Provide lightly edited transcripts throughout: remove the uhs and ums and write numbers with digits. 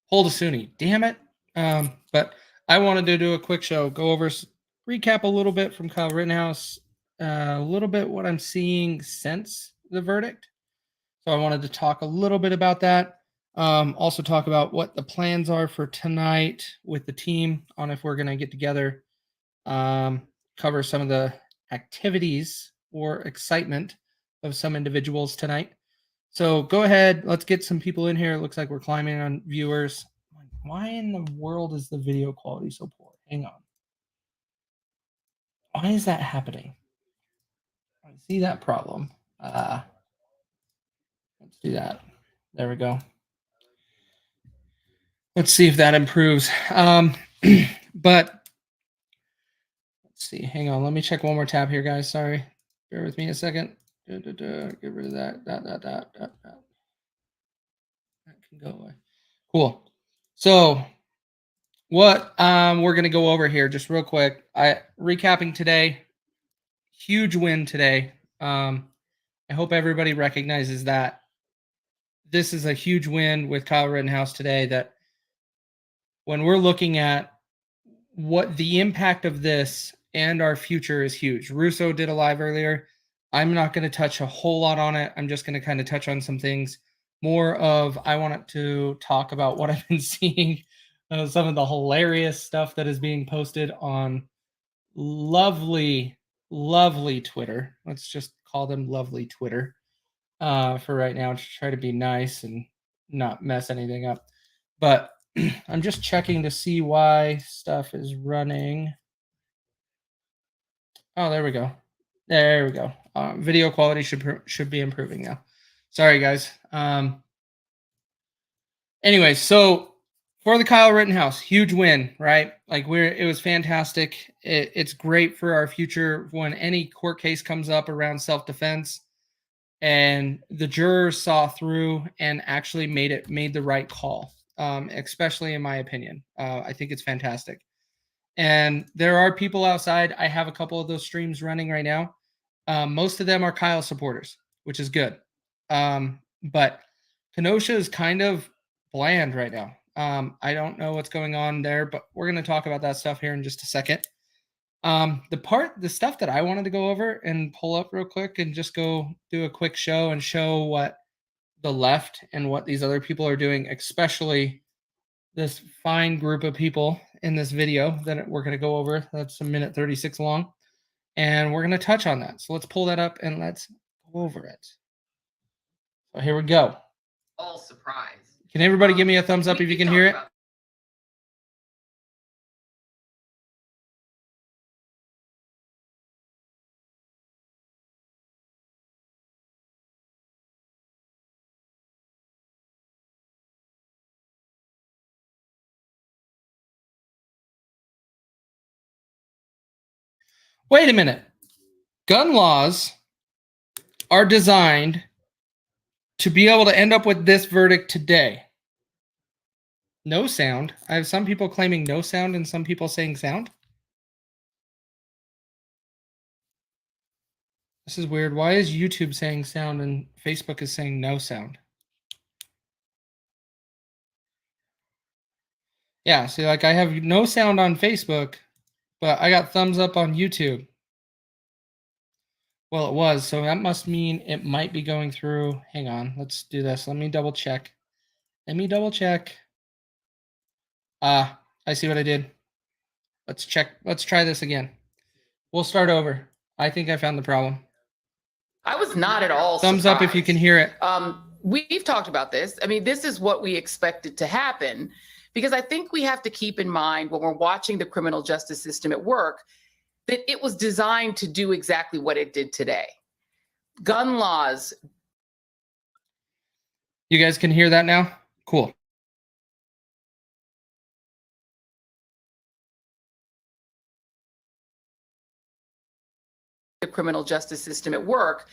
pulled a SUNY. Damn it. But I wanted to do a quick show, go over, recap a little bit from Kyle Rittenhouse, a little bit what I'm seeing since the verdict. So I wanted to talk a little bit about that. Also talk about what the plans are for tonight with the team on if we're going to get together, cover some of the activities or excitement of some individuals tonight. So go ahead. Let's get some people in here. It looks like we're climbing on viewers. Why in the world is the video quality so poor? Hang on. Why is that happening? I see that problem. Let's do that. There we go. Let's see if that improves. But let's see. Hang on. Let me check one more tab here, guys. Sorry. Bear with me a second. Get rid of that. That can go away. Cool. So what we're going to go over here just real quick. Recapping today. Huge win today. I hope everybody recognizes that this is a huge win with Kyle Rittenhouse today, that when we're looking at what the impact of this and our future is huge. Russo did a live earlier. I'm not going to touch a whole lot on it. I'm just going to kind of touch on some things more of, I wanted to talk about what I've been seeing, some of the hilarious stuff that is being posted on lovely Twitter. Let's just call them lovely Twitter for right now, to try to be nice and not mess anything up. But I'm just checking to see why stuff is running. Oh, there we go. There we go. Video quality should be improving now. Sorry, guys. Anyway, so for the Kyle Rittenhouse, huge win, right? Like it was fantastic. It's great for our future when any court case comes up around self-defense, and the jurors saw through and actually made the right call. Especially in my opinion. I think it's fantastic. And there are people outside. I have a couple of those streams running right now. Most of them are Kyle supporters, which is good. But Kenosha is kind of bland right now. I don't know what's going on there, but we're going to talk about that stuff here in just a second. The stuff that I wanted to go over and pull up real quick and just go do a quick show and show what the left and what these other people are doing, especially this fine group of people in this video that we're going to go over. That's a minute 36 long, and we're going to touch on that. So let's pull that up and let's go over it. So here we go. All surprise. Can everybody give me a thumbs up if you can hear it? Wait a minute. Gun laws are designed to be able to end up with this verdict today. No sound. I have some people claiming no sound and some people saying sound. This is weird. Why is YouTube saying sound and Facebook is saying no sound? Yeah, see, like I have no sound on Facebook, but I got thumbs up on YouTube. Well, it was, so that must mean it might be going through. Hang on, let's do this. Let me double check. Ah, I see what I did. Let's check. Let's try this again. We'll start over. I think I found the problem. I was not at all Thumbs surprised. up if you can hear it. We've talked about this. I mean, this is what we expected to happen, because I think we have to keep in mind when we're watching the criminal justice system at work that it was designed to do exactly what it did today. Gun laws. You guys can hear that now? Cool. The criminal justice system at work,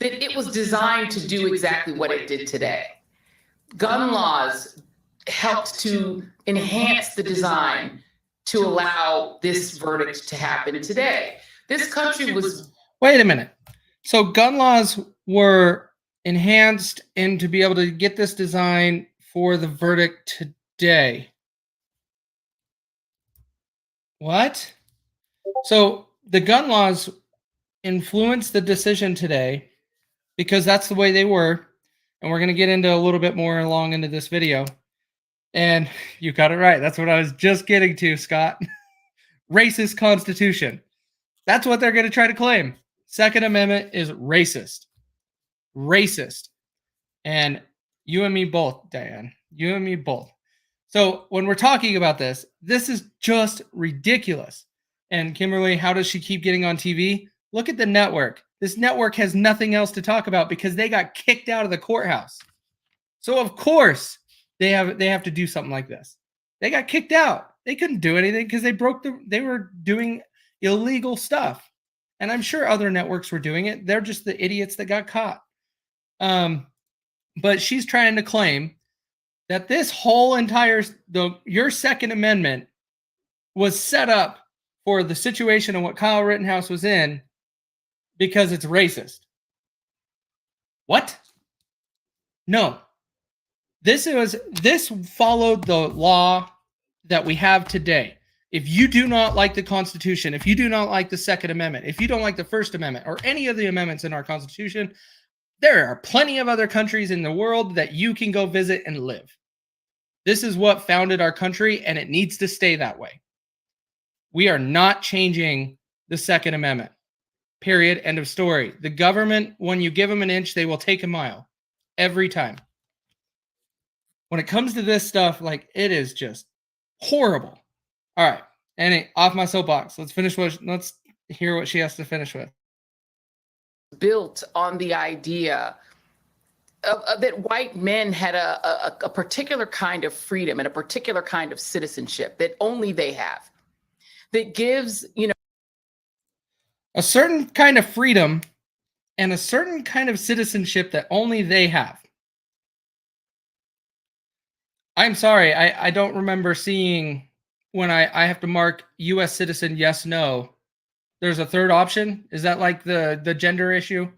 that it was designed to do exactly what it did today. Gun laws helped to enhance the design to allow this verdict to happen today. This country was... Wait a minute. So gun laws were enhanced and to be able to get this design for the verdict day. What? So the gun laws influenced the decision today because that's the way they were. And we're going to get into a little bit more along into this video. And you got it right. That's what I was just getting to, Scott. Racist constitution. That's what they're going to try to claim. Second Amendment is racist. Racist. And you and me both, Diane. You and me both. So when we're talking about this, this is just ridiculous. And Kimberly, how does she keep getting on TV? Look at the network. This network has nothing else to talk about because they got kicked out of the courthouse. So of course they have to do something like this. They got kicked out. They couldn't do anything because they were doing illegal stuff. And I'm sure other networks were doing it. They're just the idiots that got caught. But she's trying to claim that this whole entire your Second Amendment was set up for the situation of what Kyle Rittenhouse was in because it's racist. What? No. This followed the law that we have today. If you do not like the Constitution, if you do not like the Second Amendment, if you don't like the First Amendment or any of the amendments in our Constitution, there are plenty of other countries in the world that you can go visit and live. This is what founded our country, and it needs to stay that way. We are not changing the Second Amendment. Period. End of story. The government, when you give them an inch, they will take a mile. Every time. When it comes to this stuff, like, it is just horrible. All right. Annie, off my soapbox. Let's hear what she has to finish with. Built on the idea that white men had a particular kind of freedom and a particular kind of citizenship that only they have. That gives, a certain kind of freedom and a certain kind of citizenship that only they have. I'm sorry, I don't remember seeing when I have to mark U.S. citizen, yes, no. There's a third option. Is that like the gender issue?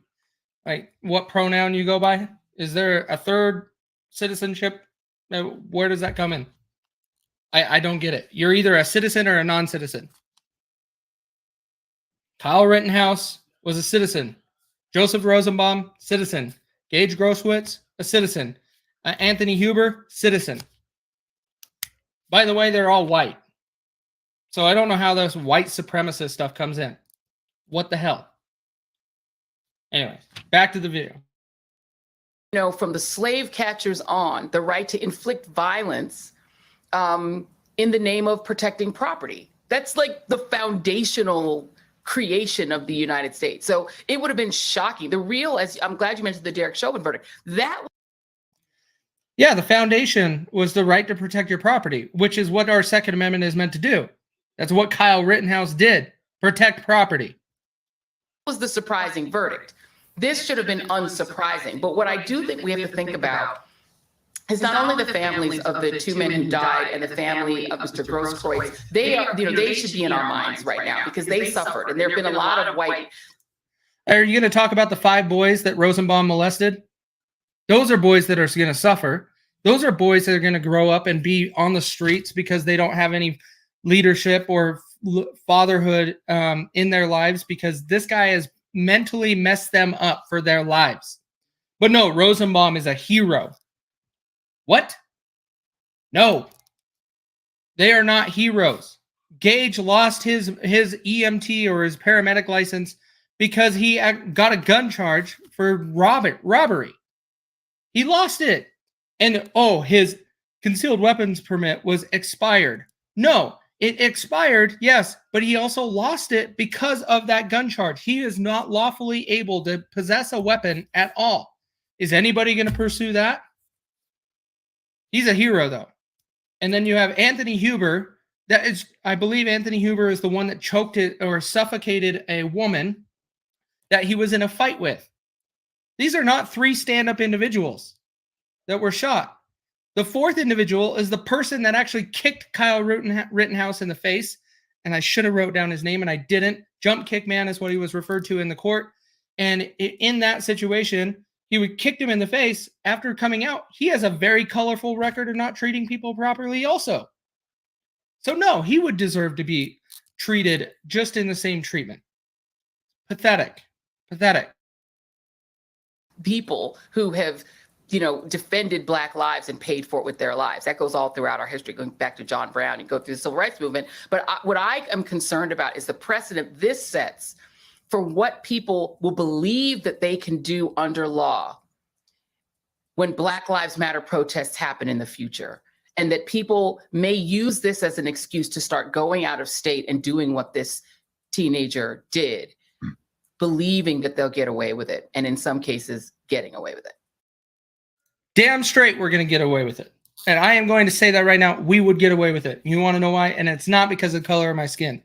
Like what pronoun you go by? Is there a third citizenship? Where does that come in? I don't get it. You're either a citizen or a non-citizen. Kyle Rittenhouse was a citizen. Joseph Rosenbaum, citizen. Gage Grosswitz, a citizen. Anthony Huber, citizen. By the way, they're all white. So I don't know how this white supremacist stuff comes in. What the hell? Anyways, back to the video. From the slave catchers on, the right to inflict violence in the name of protecting property. That's like the foundational creation of the United States. So it would have been shocking. I'm glad you mentioned the Derek Chauvin verdict. Yeah, the foundation was the right to protect your property, which is what our Second Amendment is meant to do. That's what Kyle Rittenhouse did. Protect property. Was the surprising verdict. This should have been unsurprising. But what I do think we have to think about is not only the families of the two men who died and the family of Mr. Grosskreutz. They should be in our minds right now because they suffered. And there have been a lot of white. Are you going to talk about the 5 boys that Rosenbaum molested? Those are boys that are going to suffer. Those are boys that are going to grow up and be on the streets because they don't have any leadership or fatherhood in their lives because this guy has mentally messed them up for their lives. But no, Rosenbaum is a hero. What? No. They are not heroes. Gage lost his EMT or his paramedic license because he got a gun charge for robbery. He lost it. And his concealed weapons permit was expired. No, it expired, yes, but he also lost it because of that gun charge. He is not lawfully able to possess a weapon at all. Is anybody going to pursue that? He's a hero, though. And then you have Anthony Huber. I believe Anthony Huber is the one that choked it or suffocated a woman that he was in a fight with. These are not 3 stand-up individuals that were shot. The 4th individual is the person that actually kicked Kyle Rittenhouse in the face. And I should have wrote down his name and I didn't. Jump kick man is what he was referred to in the court. And in that situation, he would kick him in the face after coming out. He has a very colorful record of not treating people properly also. So no, he would deserve to be treated just in the same treatment. Pathetic. Pathetic. People who have, defended Black lives and paid for it with their lives. That goes all throughout our history, going back to John Brown. You go through the civil rights movement. But what I am concerned about is the precedent this sets for what people will believe that they can do under law when Black Lives Matter protests happen in the future. And that people may use this as an excuse to start going out of state and doing what this teenager did, believing that they'll get away with it. And in some cases, getting away with it. Damn straight we're going to get away with it. And I am going to say that right now. We would get away with it. You want to know why? And it's not because of the color of my skin.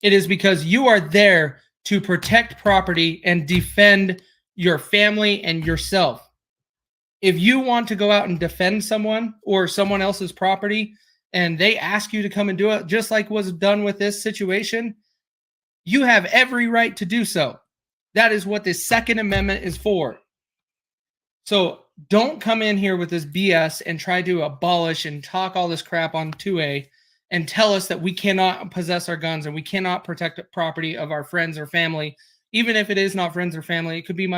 It is because you are there to protect property and defend your family and yourself. If you want to go out and defend someone or someone else's property and they ask you to come and do it, just like was done with this situation, you have every right to do so. That is what the Second Amendment is for. So don't come in here with this BS and try to abolish and talk all this crap on 2A and tell us that we cannot possess our guns and we cannot protect the property of our friends or family, even if it is not friends or family. It could be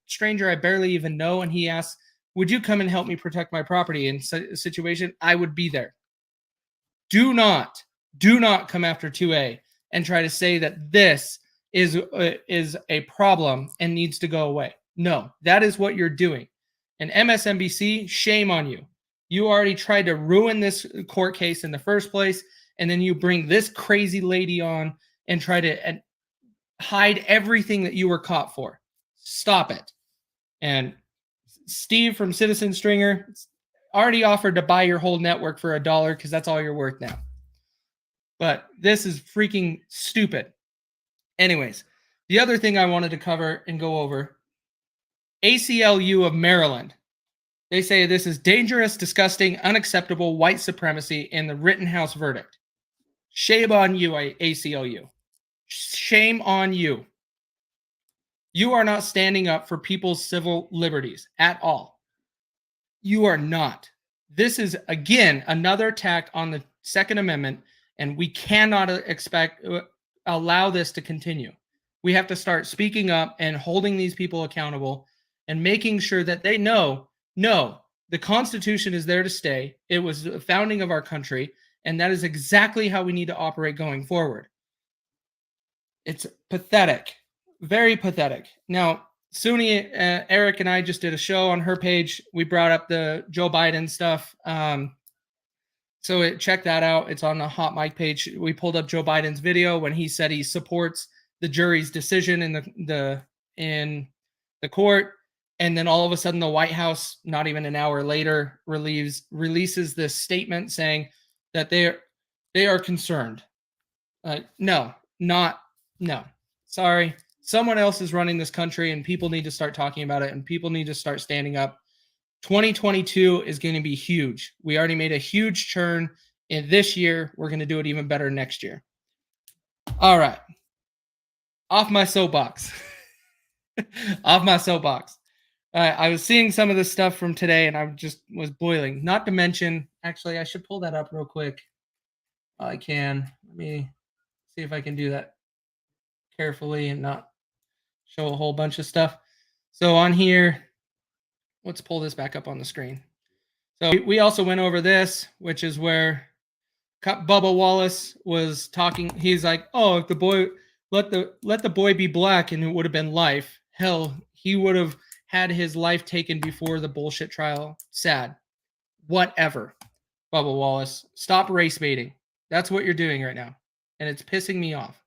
stranger I barely even know, and he asks, would you come and help me protect my property in a situation? I would be there. Do not come after 2A and try to say that this is a problem and needs to go away. No, that is what you're doing. And MSNBC, shame on you. You already tried to ruin this court case in the first place, and then you bring this crazy lady on and try to hide everything that you were caught for. Stop it. And Steve from Citizen Stringer already offered to buy your whole network for $1 because that's all you're worth now. But this is freaking stupid. Anyways, the other thing I wanted to cover and go over, ACLU of Maryland. They say this is dangerous, disgusting, unacceptable white supremacy in the Rittenhouse verdict. Shame on you, ACLU. Shame on you. You are not standing up for people's civil liberties at all. You are not. This is, again, another attack on the Second Amendment, and we cannot allow this to continue. We have to start speaking up and holding these people accountable and making sure that they know, no, the Constitution is there to stay. It was the founding of our country, and that is exactly how we need to operate going forward. It's pathetic. Very pathetic. Now, Suni, Eric and I just did a show on her page. We brought up the Joe Biden stuff. So check that out. It's on the Hot Mic page. We pulled up Joe Biden's video when he said he supports the jury's decision in the court. And then all of a sudden the White House, not even an hour later, releases this statement saying that they are concerned. No. Sorry. Someone else is running this country, and people need to start talking about it, and people need to start standing up. 2022 is going to be huge. We already made a huge churn in this year. We're going to do it even better next year. All right. Off my soapbox. Off my soapbox. I was seeing some of this stuff from today, and I just was boiling. Not to mention, actually, I should pull that up real quick. I can. Let me see if I can do that carefully and not show a whole bunch of stuff. So on here, let's pull this back up on the screen. So we also went over this, which is where Bubba Wallace was talking. He's like, "Oh, if the boy let the boy be black, and it would have been life. Hell, he would have had his life taken before the bullshit trial. Sad. Whatever." Bubba Wallace, stop race baiting. That's what you're doing right now, and it's pissing me off.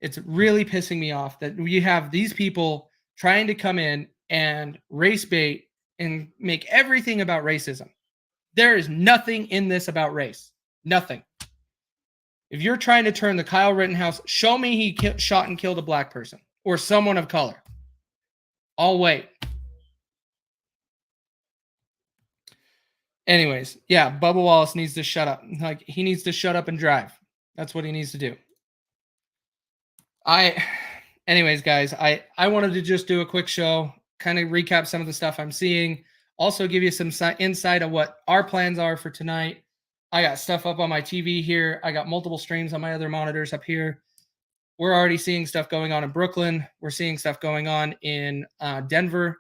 It's really pissing me off that we have these people trying to come in and race bait and make everything about racism. There is nothing in this about race. Nothing. If you're trying to turn the Kyle Rittenhouse, show me he shot and killed a black person or someone of color. I'll wait. Anyways, yeah, Bubba Wallace needs to shut up. Like, he needs to shut up and drive. That's what he needs to do. Anyways, guys, I wanted to just do a quick show. kind of recap some of the stuff I'm seeing. Also, give you some insight of what our plans are for tonight. I got stuff up on my TV here. I got multiple streams on my other monitors up here. We're already seeing stuff going on in Brooklyn. We're seeing stuff going on in Denver.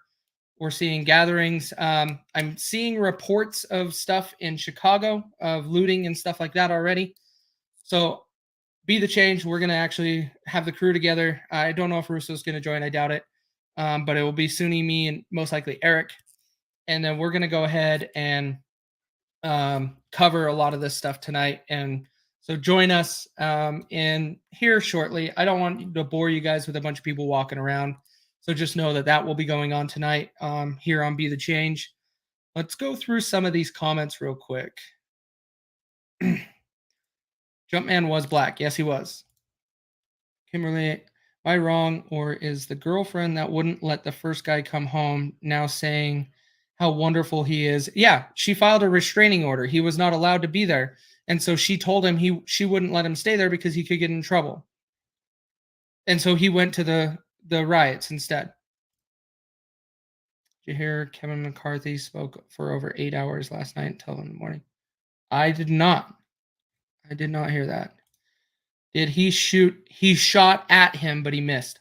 We're seeing gatherings. I'm seeing reports of stuff in Chicago of looting and stuff like that already. So be the change. We're going to actually have the crew together. I don't know if Russo's going to join. I doubt it. But it will be Suni, me, and most likely Eric. And then we're going to go ahead and cover a lot of this stuff tonight. And so join us in here shortly. I don't want to bore you guys with a bunch of people walking around. So just know that that will be going on tonight here on Be the Change. Let's go through some of these comments real quick. Jumpman was black. Yes, he was. Kimberly, am I wrong, or is the girlfriend that wouldn't let the first guy come home now saying how wonderful he is? Yeah, she filed a restraining order. He was not allowed to be there. And so she told him she wouldn't let him stay there because he could get in trouble. And so he went to the riots instead. Did you hear Kevin McCarthy spoke for over 8 hours last night until in the morning? I did not. I did not hear that. Did he shoot? He shot at him, but he missed.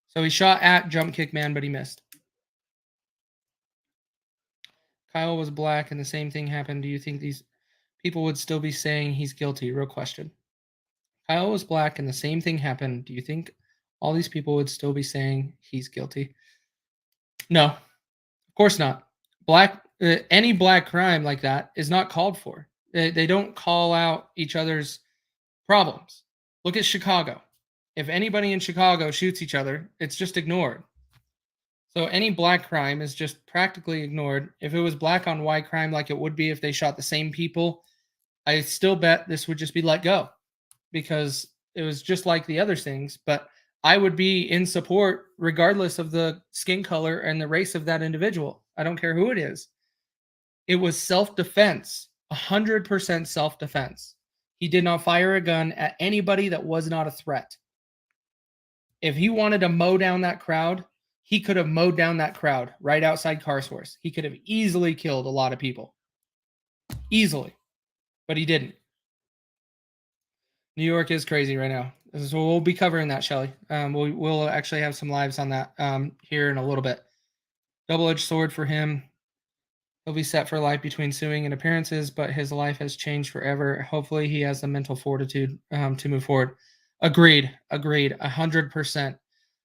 So he shot at Jump Kick Man, but he missed. Kyle was black and the same thing happened. Do you think these people would still be saying he's guilty? Real question. Kyle was black and the same thing happened. Do you think all these people would still be saying he's guilty? No, of course not. Any black crime like that is not called for. They don't call out each other's problems. Look at Chicago. If anybody in Chicago shoots each other, it's just ignored. So any black crime is just practically ignored. If it was black on white crime like it would be if they shot the same people, I still bet this would just be let go because it was just like the other things. But I would be in support regardless of the skin color and the race of that individual. I don't care who it is. It was self-defense, 100% self-defense. He did not fire a gun at anybody that was not a threat. If he wanted to mow down that crowd, he could have mowed down that crowd right outside CarSource. He could have easily killed a lot of people. Easily. But he didn't. New York is crazy right now. So we'll be covering that, Shelly. We'll actually have some lives on that here in a little bit. Double-edged sword for him. He'll be set for life between suing and appearances, but his life has changed forever. Hopefully he has the mental fortitude to move forward. Agreed. 100%.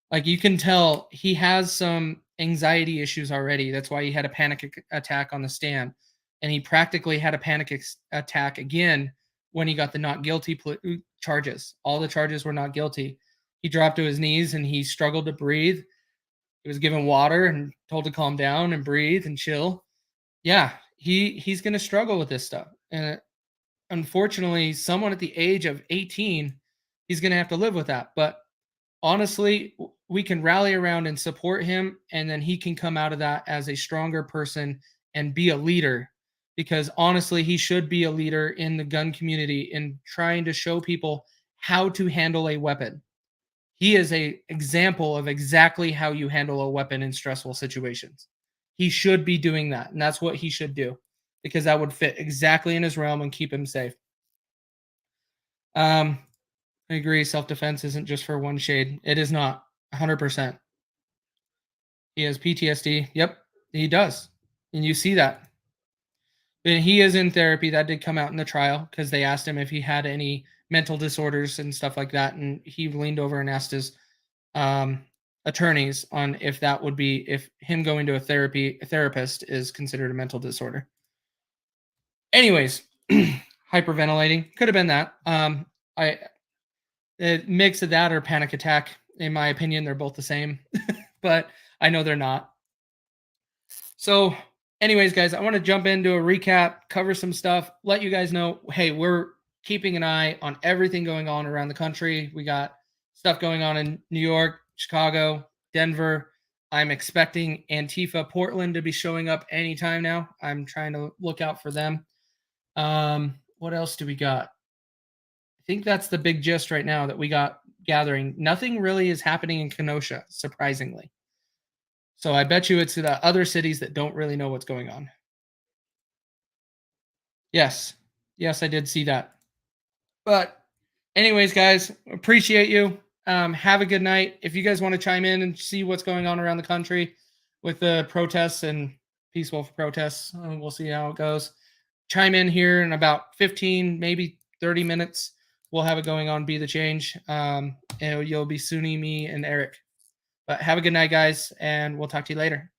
Like you can tell he has some anxiety issues already. That's why he had a panic attack on the stand. And he practically had a panic attack again when he got the not guilty charges. All the charges were not guilty. He dropped to his knees and he struggled to breathe. He was given water and told to calm down and breathe and chill. Yeah, he's going to struggle with this stuff. And unfortunately, someone at the age of 18, he's going to have to live with that. But honestly, we can rally around and support him, and then he can come out of that as a stronger person and be a leader. Because honestly, he should be a leader in the gun community in trying to show people how to handle a weapon. He is an example of exactly how you handle a weapon in stressful situations. He should be doing that, and that's what he should do because that would fit exactly in his realm and keep him safe. I agree. Self-defense isn't just for one shade. It is not. 100%. He has PTSD. Yep, he does. And you see that. And he is in therapy. That did come out in the trial because they asked him if he had any mental disorders and stuff like that. And he leaned over and asked his attorneys on if that would be, if him going to a therapist is considered a mental disorder. Anyways, hyperventilating. Could have been that. A mix of that or panic attack. In my opinion, they're both the same, but I know they're not. So anyways, guys, I want to jump into a recap, cover some stuff, let you guys know, hey, we're keeping an eye on everything going on around the country. We got stuff going on in New York, Chicago, Denver. I'm expecting Antifa Portland to be showing up anytime now. I'm trying to look out for them. What else do we got? I think that's the big gist right now that we got gathering. Nothing really is happening in Kenosha, surprisingly. So I bet you it's the other cities that don't really know what's going on. Yes. Yes, I did see that. But anyways, guys, appreciate you. Have a good night. If you guys want to chime in and see what's going on around the country with the protests and peaceful protests, we'll see how it goes. Chime in here in about 15, maybe 30 minutes. We'll have it going on Be the Change. And you'll be Suni, me, and Eric. But have a good night, guys, and we'll talk to you later.